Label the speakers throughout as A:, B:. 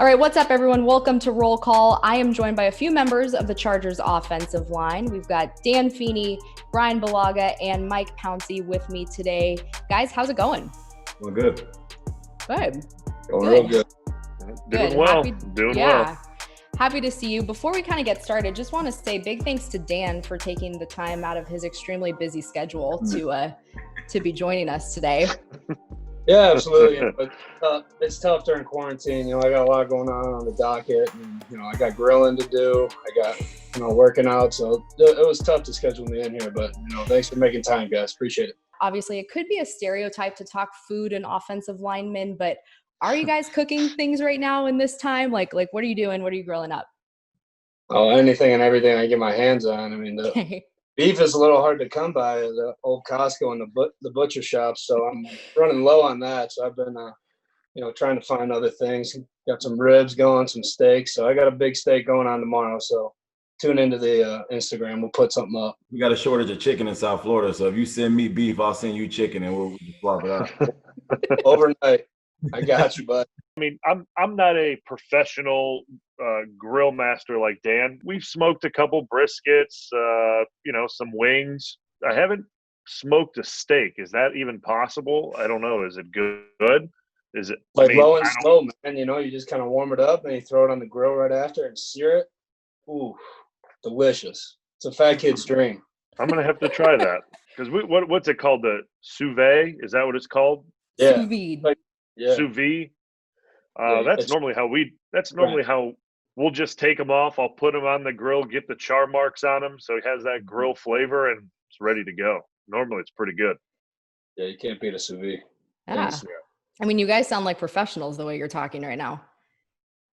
A: All right, what's up, everyone? Welcome to Roll Call. I am joined by a few members of the Chargers offensive line. We've got Dan Feeney, Bryan Bulaga, and Mike Pouncey with me today. Guys, how's it going?
B: Doing good.
A: Good.
C: Going real good.
D: Doing well. Well.
A: Happy to see you. Before we kind of get started, just want to say big thanks to Dan for taking the time out of his extremely busy schedule to be joining us today.
C: Yeah, absolutely. But it's tough during quarantine. You know, I got a lot going on the docket, and I got grilling to do. I got working out, so it was tough to schedule me in here. But thanks for making time, guys. Appreciate it.
A: Obviously, it could be a stereotype to talk food and offensive linemen, but are you guys cooking things right now in this time? Like what are you doing? What are you grilling up?
C: Oh, anything and everything I get my hands on. I mean, the beef is a little hard to come by at the old Costco and the butcher shop, so I'm running low on that. So I've been, trying to find other things. Got some ribs going, some steaks. So I got a big steak going on tomorrow. So tune into the Instagram. We'll put something up.
B: We got a shortage of chicken in South Florida, so if you send me beef, I'll send you chicken, and we'll just swap it out.
C: Overnight. I got you, bud.
D: I mean, I'm not a professional grill master like Dan. We've smoked a couple briskets, some wings. I haven't smoked a steak. Is that even possible? I don't know. Is it good? Is it
C: low and slow, man? You just kind of warm it up and you throw it on the grill right after and sear it. Ooh, delicious. It's a fat kid's dream.
D: I'm gonna have to try that because what's it called? The sous vide? Is that what it's called?
C: Yeah.
A: Sous vide.
C: Yeah.
D: Sous vide. That's normally how we'll just take them off. I'll put them on the grill, get the char marks on them, so it has that grill flavor, and it's ready to go. Normally, it's pretty good.
C: Yeah, you can't beat a sous vide.
A: Yeah. I mean, you guys sound like professionals the way you're talking right now.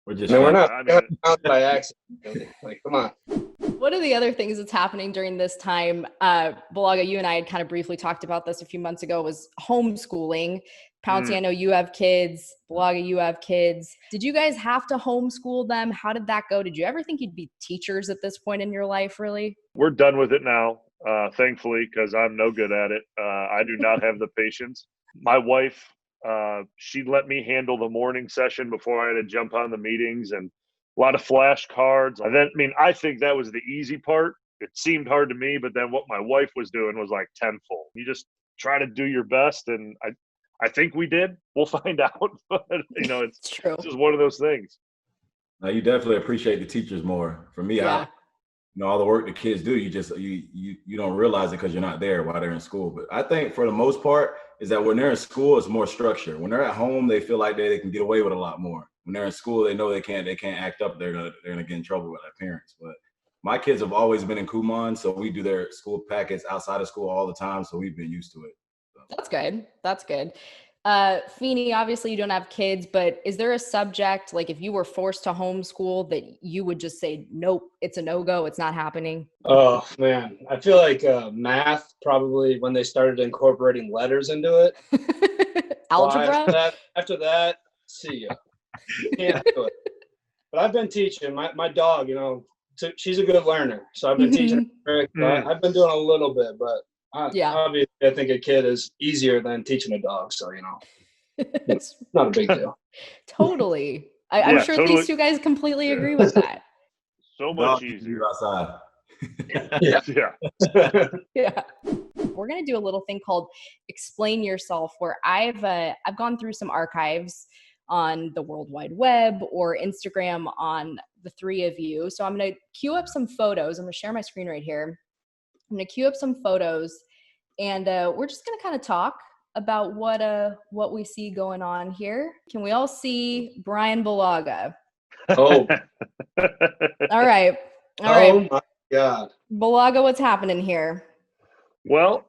C: We're not by accident. Like, come on.
A: One of the other things that's happening during this time, Bulaga, you and I had kind of briefly talked about this a few months ago, was homeschooling. Pouncey, I know you have kids. Bulaga, you have kids. Did you guys have to homeschool them? How did that go? Did you ever think you'd be teachers at this point in your life, really?
D: We're done with it now, thankfully, because I'm no good at it. I do not have the patience. My wife, she let me handle the morning session before I had to jump on the meetings and a lot of flashcards. I think that was the easy part. It seemed hard to me, but then what my wife was doing was like tenfold. You just try to do your best, and I think we did. We'll find out. But, it's
A: true.
D: It's just one of those things.
B: Now, you definitely appreciate the teachers more. For me,
A: yeah.
B: all the work the kids do, you don't realize it because you're not there while they're in school. But I think for the most part is that when they're in school, it's more structure. When they're at home, they feel like they can get away with a lot more. When they're in school, they know they can't act up. They're gonna get in trouble with their parents. But my kids have always been in Kumon, so we do their school packets outside of school all the time. So we've been used to it.
A: That's good. Feeney, obviously you don't have kids, but is there a subject, like if you were forced to homeschool, that you would just say, nope, it's a no-go, it's not happening?
C: Oh, man. I feel like math, probably when they started incorporating letters into it.
A: Algebra?
C: After that, see ya. Can't do it. But I've been teaching. My dog, she's a good learner. So I've been teaching her. I've been doing a little bit, but obviously, I think a kid is easier than teaching a dog. So, it's not a big deal.
A: Totally. I'm sure
D: totally.
A: these two guys completely agree with that.
D: So much easier
B: outside.
A: Yeah. We're going to do a little thing called Explain Yourself, where I've gone through some archives on the World Wide Web or Instagram on the three of you. So I'm going to queue up some photos. I'm going to share my screen right here. I'm going to queue up some photos, and we're just going to kind of talk about what we see going on here. Can we all see Bryan Bulaga?
C: Oh.
A: All right.
C: Oh, my God.
A: Bulaga, what's happening here?
D: Well,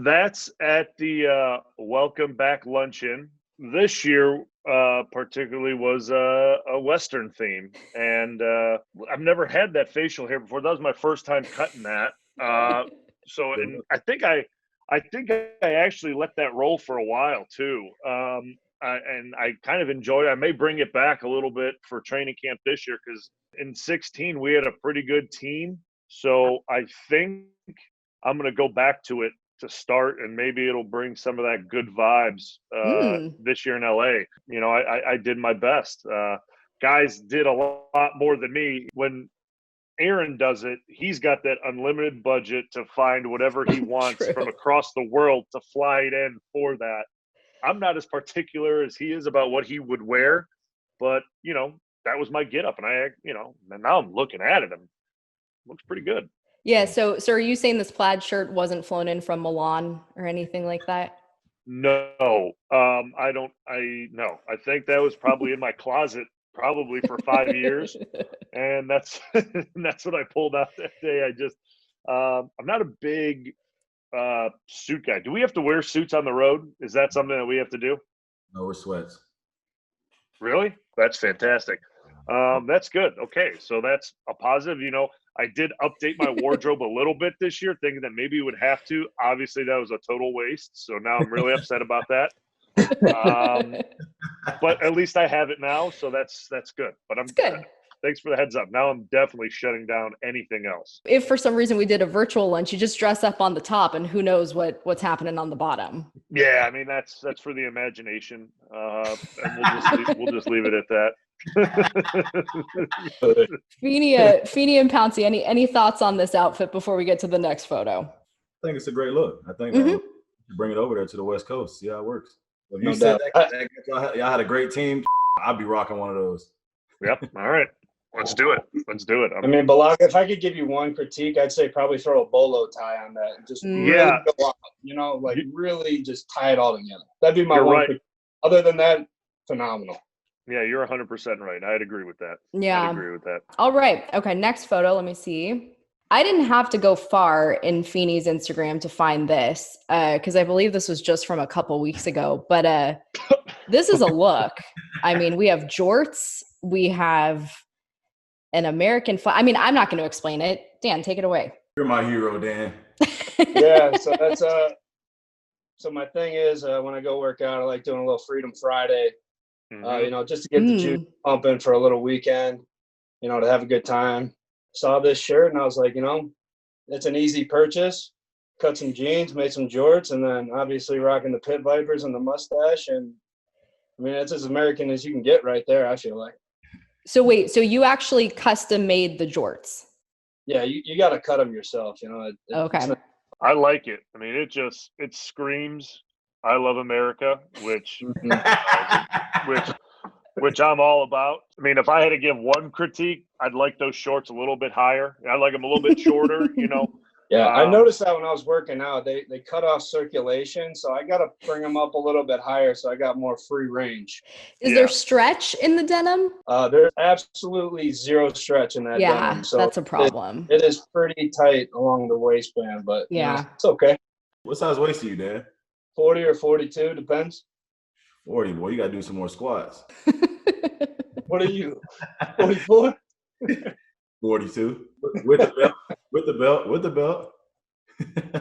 D: that's at the Welcome Back Luncheon. This year, particularly, was a Western theme. And I've never had that facial hair before. That was my first time cutting that. And I think I actually let that roll for a while too. And I kind of enjoyed it. I may bring it back a little bit for training camp this year because in 2016 we had a pretty good team. So I think I'm going to go back to it to start, and maybe it'll bring some of that good vibes this year in LA. I did my best. guys did a lot more than me. When Aaron does it, he's got that unlimited budget to find whatever he wants from across the world to fly it in for that. I'm not as particular as he is about what he would wear, but, that was my get up. And and now I'm looking at it. It looks pretty good.
A: Yeah. So are you saying this plaid shirt wasn't flown in from Milan or anything like that?
D: No, I don't. No, I think that was probably in my closet probably for 5 years. And that's what I pulled out that day. I'm not a big suit guy. Do we have to wear suits on the road? Is that something that we have to do?
B: No, we're sweats.
D: Really? That's fantastic. That's good. Okay, so that's a positive. I did update my wardrobe a little bit this year, thinking that maybe you would have to. Obviously, that was a total waste. So now I'm really upset about that. But at least I have it now, so that's good. But I'm
A: good.
D: Thanks for the heads up. Now I'm definitely shutting down anything else.
A: If for some reason we did a virtual lunch, you just dress up on the top, and who knows what's happening on the bottom.
D: Yeah, I mean that's for the imagination, and we'll just leave it at that.
A: Feeney and Pouncey, any thoughts on this outfit before we get to the next photo?
B: I think it's a great look. I think bring it over there to the West Coast, see how it works. If you said y'all had a great team, I'd be rocking one of those.
D: Yep. All right. Let's do it.
C: I mean, Bulaga, if I could give you one critique, I'd say probably throw a bolo tie on that and just really go out, really just tie it all together. That'd be my one critique. Other than that, phenomenal.
D: Yeah, you're 100% right. I'd agree with that.
A: Yeah.
D: I'd agree with that.
A: All right. Okay, next photo. Let me see. I didn't have to go far in Feeney's Instagram to find this because I believe this was just from a couple weeks ago. But this is a look. I mean, we have jorts. We have an American flag. I mean, I'm not going to explain it. Dan, take it away.
B: You're my hero, Dan.
C: Yeah, so that's so my thing is when I go work out, I like doing a little Freedom Friday, just to get the juice pumping for a little weekend, to have a good time. Saw this shirt and I was like, it's an easy purchase. Cut some jeans, made some jorts, and then obviously rocking the pit vipers and the mustache. And I mean, it's as American as you can get right there, I feel like.
A: So wait, so you actually custom made the jorts?
C: Yeah, you got to cut them yourself,
A: Okay.
D: I like it. I mean, it screams, I love America, which I'm all about. I mean, if I had to give one critique, I'd like those shorts a little bit higher. I'd like them a little bit shorter,
C: Yeah, I noticed that when I was working out, they cut off circulation, so I got to bring them up a little bit higher so I got more free range.
A: Is there stretch in the denim?
C: There's absolutely zero stretch in that denim. So
A: that's a problem.
C: It is pretty tight along the waistband, but it's okay.
B: What size waist are you, Dan?
C: 40 or 42, depends.
B: 40, boy, you got to do some more squats.
C: What are you, 44?
B: 42 with the belt.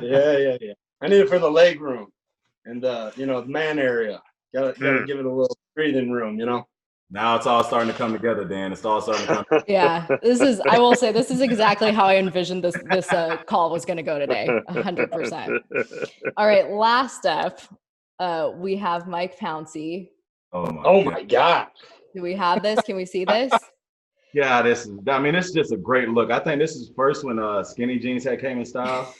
C: Yeah. I need it for the leg room and the man area. Gotta give it a little breathing room.
B: Now it's all starting to come together, Dan. It's all starting to come.
A: Yeah, I will say this is exactly how I envisioned this call was going to go today. 100%. All right, last up, we have Mike Pouncey.
C: Oh my God.
A: Do we have this? Can we see this?
B: Yeah, this is just a great look. I think this is first when skinny jeans came in style.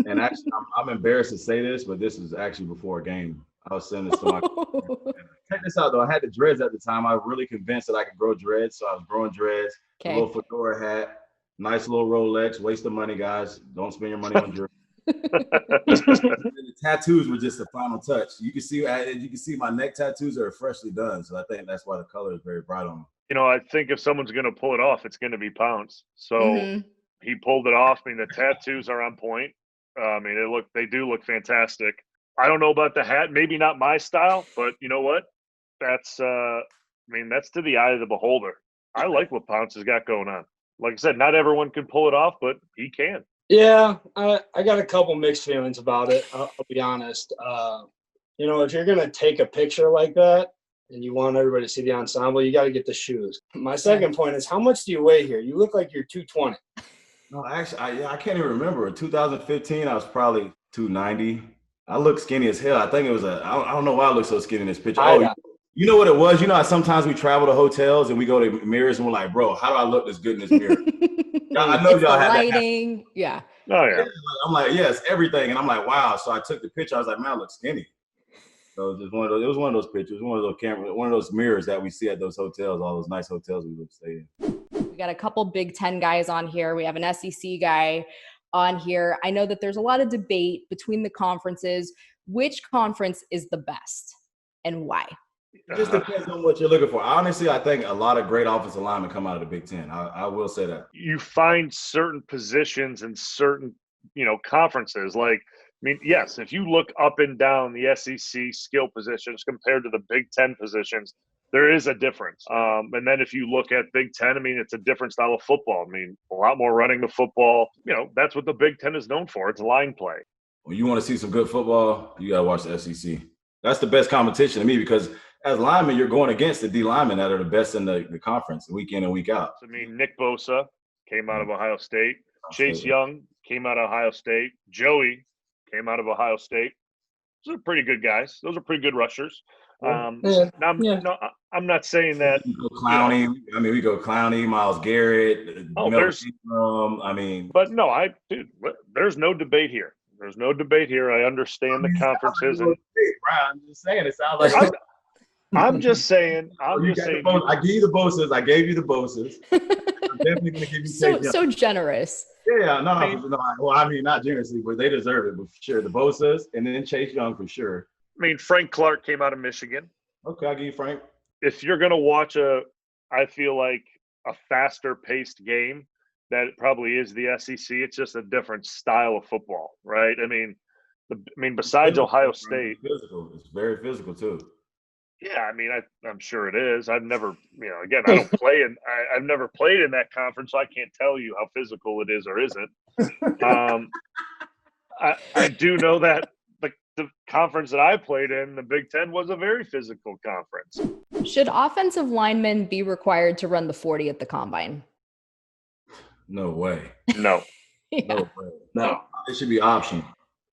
B: And actually, I'm embarrassed to say this, but this is actually before a game. I was sending this to my check this out though. I had the dreads at the time. I was really convinced that I could grow dreads. So I was growing dreads, a little fedora hat, nice little Rolex, waste of money, guys. Don't spend your money on dreads. The tattoos were just the final touch. You can see my neck tattoos are freshly done. So I think that's why the color is very bright on them.
D: I think if someone's going to pull it off, it's going to be Pounce. So he pulled it off. I mean, the tattoos are on point. I mean, they do look fantastic. I don't know about the hat, maybe not my style, but you know what? That's to the eye of the beholder. I like what Pounce has got going on. Like I said, not everyone can pull it off, but he can.
C: Yeah, I got a couple mixed feelings about it. I'll be honest. If you're going to take a picture like that, and you want everybody to see the ensemble, you got to get the shoes. My second point is, how much do you weigh here? You look like you're 220.
B: No, actually, I can't even remember. In 2015, I was probably 290. I look skinny as hell. I think it was I don't know why I look so skinny in this picture. You know what it was? You know how sometimes we travel to hotels and we go to mirrors and we're like, bro, how do I look this good in this mirror? I know
A: It's
B: y'all
A: the
B: had
A: lighting. Yeah.
D: Oh yeah.
B: I'm like, yes, everything. And I'm like, wow. So I took the picture. I was like, man, I look skinny. So it was just one of those. It was one of those pictures, one of those cameras, one of those mirrors that we see at those hotels, all those nice hotels we would stay in.
A: We got a couple Big Ten guys on here. We have an SEC guy on here. I know that there's a lot of debate between the conferences. Which conference is the best and why?
B: It just depends on what you're looking for. Honestly, I think a lot of great offensive linemen come out of the Big Ten. I will say that.
D: You find certain positions in certain, conferences. Like, I mean, yes, if you look up and down the SEC skill positions compared to the Big Ten positions, there is a difference. And then if you look at Big Ten, I mean, it's a different style of football. I mean, a lot more running the football. That's what the Big Ten is known for. It's line play.
B: When you want to see some good football, you got to watch the SEC. That's the best competition to me because as linemen, you're going against the D linemen that are the best in the conference week in and week out.
D: I mean, Nick Bosa came out of Ohio State. Chase Young came out of Ohio State. Joey came out of Ohio State. Those are pretty good guys. Those are pretty good rushers. I'm not saying that.
B: We go Clowney. We go Clowney, Myles Garrett.
D: But no, there's no debate here. There's no debate here. I understand the conferences.
B: I'm just saying. It sounds like.
D: I'm just saying.
B: I gave you the Bosas. I gave you the Bosas. I'm definitely going to give you
A: so generous.
B: Yeah, no. Well, I mean, not generously, but they deserve it, but for sure. The Bosas and then Chase Young for sure.
D: I mean, Frank Clark came out of Michigan.
B: Okay, I'll give you Frank.
D: If you're going to watch I feel like a faster paced game, that probably is the SEC. It's just a different style of football, right? I mean, besides Ohio State,
B: it's very physical too.
D: Yeah, I mean, I'm sure it is. I've never, again, I don't play in. I've never played in that conference, so I can't tell you how physical it is or isn't. I do know that the conference that I played in, the Big Ten, was a very physical conference.
A: Should offensive linemen be required to run the 40 at the combine?
B: No way.
D: No.
A: Yeah.
B: No way. No. It should be optional.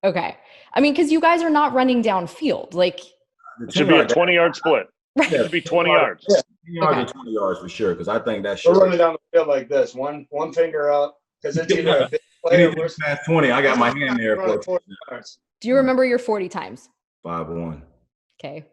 A: Okay. I mean, because you guys are not running downfield. Like,
D: it should be a 20-yard split.
A: Right.
D: It should be 20 yards.
B: Yeah, 20 yards or 20 yards for sure, because I think that should.
C: We're running down the field like this, one finger up, because it's either a big play or worse.
B: Past 20, I got my hand there.
A: Do you remember your 40 times?
B: 5-1.
A: Okay.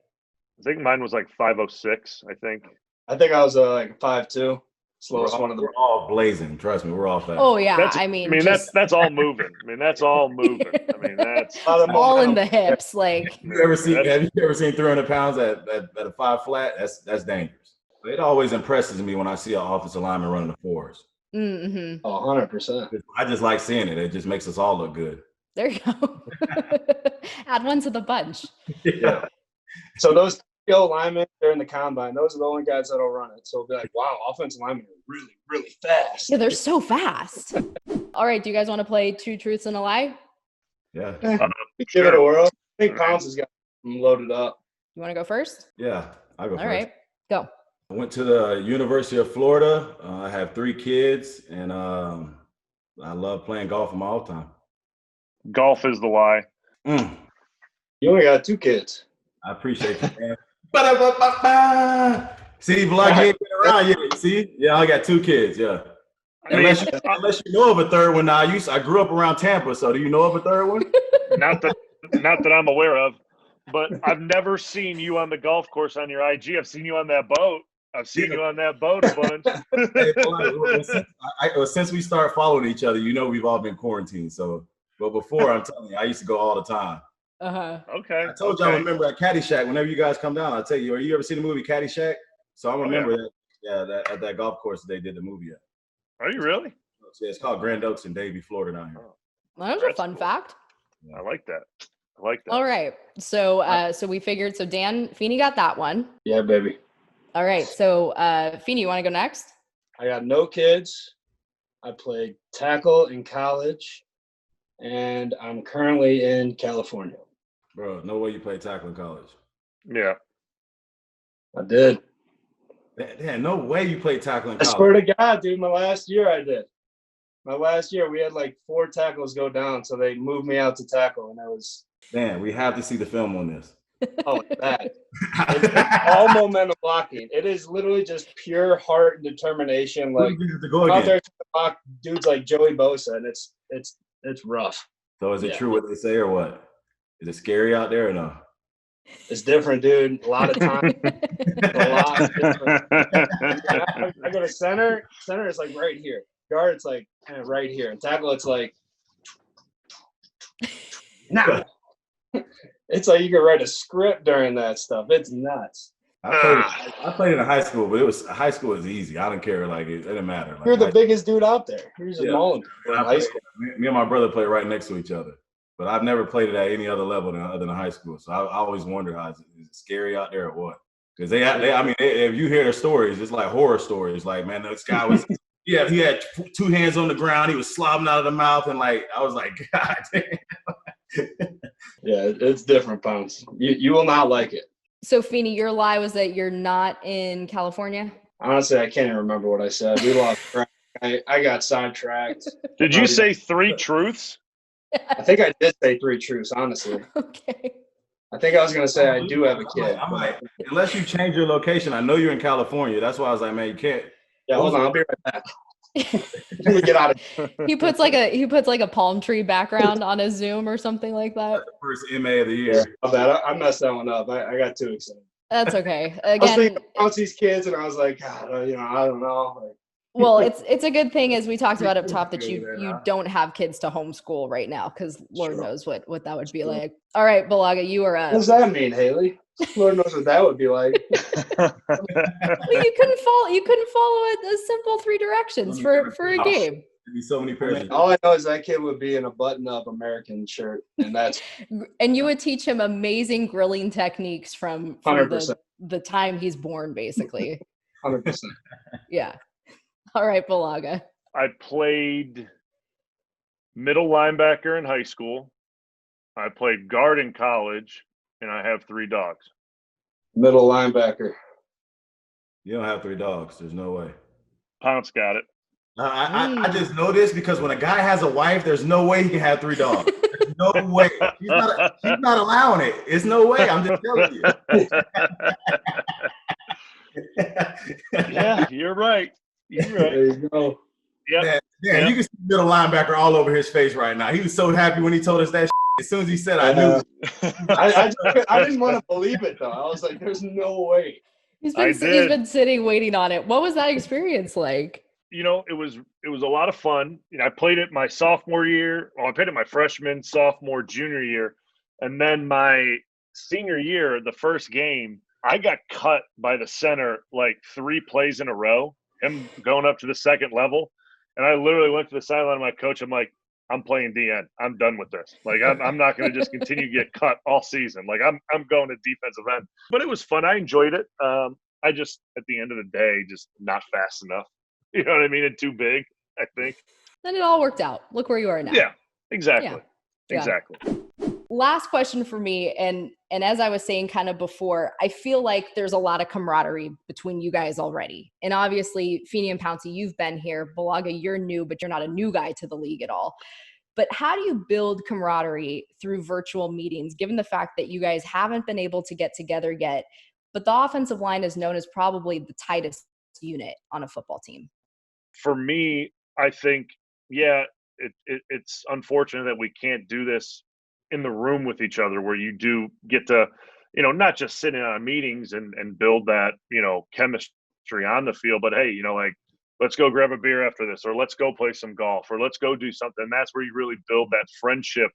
D: I think mine was like 5:06, I think.
C: I think I was like 5'2". Slowest one of them.
B: We're all blazing. Trust me, we're all fast.
A: Oh yeah,
D: that's all moving. That's all moving. That's
A: all in the hips. Like,
B: have you ever seen 300 pounds at a 5 flat? That's dangerous. It always impresses me when I see an offensive lineman running the 4s.
A: Mm-hmm.
C: 100%.
B: I just like seeing it. It just makes us all look good.
A: There you go. Add one to the bunch.
B: Yeah.
C: So those linemen, they're in the combine. Those are the only guys that'll run it. So it'll be like, wow, offensive linemen are really, really fast.
A: Yeah, they're so fast. All right, do you guys want to play 2 truths and a lie?
B: Yeah.
C: Give it a whirl. I think Pouncey's got them loaded up.
A: You want to go first?
B: Yeah, I'll go first.
A: All right, go.
B: I went to the University of Florida. I have 3 kids, and I love playing golf in my off time.
D: Golf is the lie.
C: You only got 2 kids.
B: I appreciate you, man. See, Bulaga ain't been around yet. See? Yeah, I got 2 kids, yeah. Unless you know of a third one now. I grew up around Tampa, so do you know of a third one?
D: Not that I'm aware of, but I've never seen you on the golf course on your IG. I've seen you on that boat. I've seen you on that boat a bunch.
B: Since we started following each other, we've all been quarantined. So, but before, I'm telling you, I used to go all the time.
D: Okay.
B: I told you I remember at Caddyshack. Whenever you guys come down, I'll tell you. Or you ever seen the movie Caddyshack? So I remember that. Yeah, that at that golf course they did the movie at.
D: Are you really?
B: Yeah, it's called Grand Oaks in Davie, Florida down here.
A: Well, that was a fun fact.
D: Yeah. I like that.
A: All right. So so we figured. So Dan, Feeney got that one.
C: Yeah, baby.
A: All right. So Feeney, you want to go next?
C: I got no kids. I played tackle in college, and I'm currently in California.
B: Bro, no way you played tackle in college.
D: Yeah.
C: I did.
B: Damn, no way you played tackle in college.
C: I swear to God, dude, my last year I did. My last year, we had like 4 tackles go down, so they moved me out to tackle, and I was.
B: Man, we have to see the film on this.
C: Oh, that. It's all momentum blocking. It is literally just pure heart and determination. Like
B: to go
C: out
B: again.
C: there to block dudes like Joey Bosa, and it's rough.
B: So is it true what they say or what? Is it scary out there or no?
C: It's different, dude. A lot of time. A lot different. I go to center. Center is like right here. Guard, it's like kind of right here. And tackle, it's like now. It's like you can write a script during that stuff. It's nuts.
B: I played in a high school, but high school is easy. I don't care. Like it didn't matter. Like,
C: You're the biggest dude out there. You're just mauling.
B: Me and my brother played right next to each other, but I've never played it at any other level other than high school. So I always wondered, is it scary out there or what? Because if you hear their stories, it's like horror stories. Like, man, this guy was, he had two hands on the ground. He was slobbing out of the mouth, and like I was like, God damn.
C: Yeah, it's different, Pounce. You will not like it.
A: So, Feeney, your lie was that you're not in California?
C: Honestly, I can't even remember what I said. We lost track. I got sidetracked.
D: Did you say 3 truths?
C: I think I did say 3 truths, honestly.
A: Okay.
C: I think I was going to say I do have a kid.
B: Unless you change your location, I know you're in California. That's why I was like, man, you can't.
C: Yeah, hold on. I'll be right back. Let me get out of here.
A: He puts like a palm tree background on his Zoom or something like that.
B: First MA of the year.
C: I messed that one up. I got too excited.
A: That's okay.
C: I was
A: Again,
C: thinking about these kids, and I was like, God, I don't know.
A: well, it's a good thing, as we talked about up top, that you don't have kids to homeschool right now, because Lord knows what that would be like. All right, Bulaga, you are up.
C: What does that mean, Hayley? Lord knows what that would be like.
A: Well, you couldn't follow a simple 3 directions for a game.
B: There'd be so many pairs.
C: All I know is that kid would be in a button-up American shirt, and that's.
A: And you would teach him amazing grilling techniques from
C: 100%.
A: the time he's born, basically.
C: 100%.
A: Yeah. All right, Bulaga.
D: I played middle linebacker in high school. I played guard in college, and I have 3 dogs.
C: Middle linebacker.
B: You don't have 3 dogs. There's no way.
D: Pounce got it.
B: I just know this because when a guy has a wife, there's no way he can have 3 dogs. There's no way. He's not allowing it. There's no way. I'm just telling you.
C: Yeah,
D: you're right. You're right.
C: There you go.
D: Yeah.
B: Yeah, you can see middle linebacker all over his face right now. He was so happy when he told us that. As soon as he said, I knew.
C: I didn't want to believe it though. I was like, "There's no way."
A: He's been sitting waiting on it. What was that experience like?
D: It was a lot of fun. I played it my sophomore year. Well, I played it my freshman, sophomore, junior year, and then my senior year, the first game, I got cut by the center like 3 plays in a row. Him going up to the second level, and I literally went to the sideline of my coach. I'm like, I'm playing DN. I'm done with this. Like, I'm not going to just continue to get cut all season. Like, I'm going to defensive end. But it was fun. I enjoyed it. I just, at the end of the day, just not fast enough. You know what I mean? And too big, I think.
A: Then it all worked out. Look where you are now.
D: Yeah, exactly.
A: Yeah.
D: Exactly.
A: Last question for me, and as I was saying kind of before, I feel like there's a lot of camaraderie between you guys already. And obviously, Feeney and Pouncey, you've been here. Bulaga, you're new, but you're not a new guy to the league at all. But how do you build camaraderie through virtual meetings, given the fact that you guys haven't been able to get together yet, but the offensive line is known as probably the tightest unit on a football team?
D: For me, I think, it's unfortunate that we can't do this in the room with each other, where you do get to, not just sit in on meetings and build that, chemistry on the field, but hey, like, let's go grab a beer after this, or let's go play some golf, or let's go do something. And that's where you really build that friendship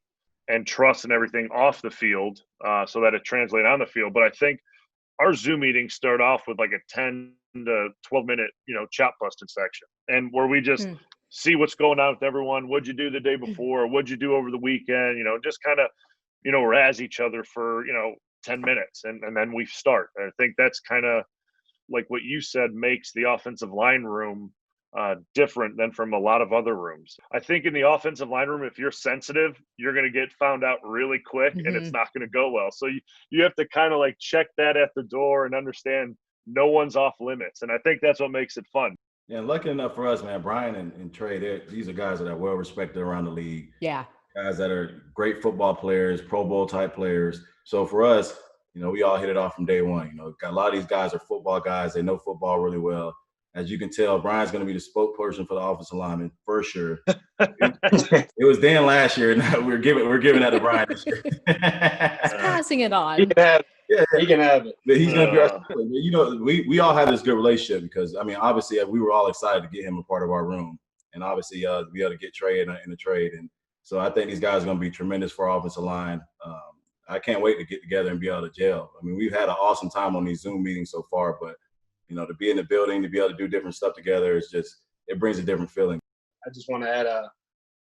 D: and trust and everything off the field, so that it translates on the field. But I think our Zoom meetings start off with like a 10 to 12 minute, chop busted section, and where we just see what's going on with everyone. What'd you do the day before? What'd you do over the weekend? Just kind of, razz each other for, 10 minutes. And then we start. And I think that's kind of like what you said makes the offensive line room different than from a lot of other rooms. I think in the offensive line room, if you're sensitive, you're going to get found out really quick, and it's not going to go well. So you have to kind of like check that at the door and understand no one's off limits. And I think that's what makes it fun.
B: Yeah, lucky enough for us, man, Brian and Trey, these are guys that are well respected around the league.
A: Yeah.
B: Guys that are great football players, Pro Bowl type players. So for us, you know, we all hit it off from day one. You know, a lot of these guys are football guys. They know football really well. As you can tell, Brian's going to be the spokesperson for the offensive lineman for sure. It was Dan last year, and we're giving that to Brian this year.
A: He's passing it on.
C: He can have it.
B: Yeah,
C: he can have it.
B: But he's going to be our, you know, we all have this good relationship because, I mean, obviously we were all excited to get him a part of our room, and obviously be able to get Trey in a trade. And so I think these guys are going to be tremendous for our offensive line. I can't wait to get together and be able to gel. I mean, we've had an awesome time on these Zoom meetings so far, but you know, to be in the building, to be able to do different stuff together, it brings a different feeling.
C: I just want to add, I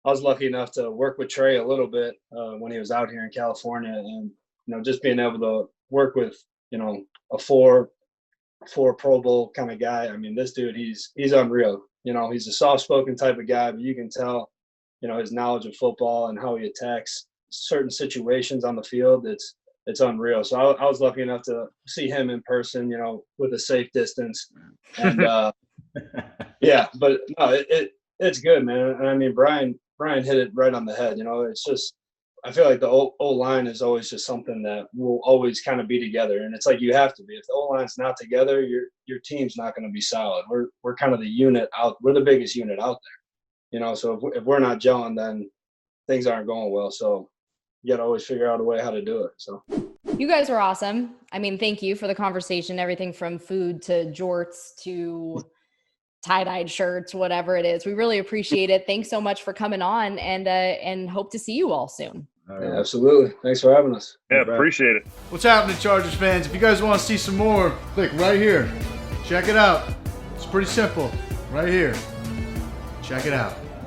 C: was lucky enough to work with Trey a little bit when he was out here in California, and you know, just being able to work with, you know, a four Pro Bowl kind of guy. I mean, this dude, he's unreal. You know, he's a soft-spoken type of guy, but you can tell, you know, his knowledge of football and how he attacks certain situations on the field. It's unreal. So I was lucky enough to see him in person, you know, with a safe distance. And yeah, but no, it's good, man. And I mean, Brian hit it right on the head. You know, it's just, I feel like the O-line is always just something that will always kind of be together. And it's like, you have to be. If the O-line's not together, your team's not going to be solid. We're kind of the unit out. We're the biggest unit out there, you know? So if we're not gelling, then things aren't going well. So you got to always figure out a way how to do it. So
A: you guys are awesome. I mean, thank you for the conversation, everything from food to jorts to tie-dyed shirts, whatever it is. We really appreciate it. Thanks so much for coming on, and hope to see you all soon.
C: Yeah, absolutely. Thanks for having us.
D: Yeah, appreciate it.
E: What's happening, Chargers fans? If you guys want to see some more, click right here. Check it out. It's pretty simple. Right here. Check it out.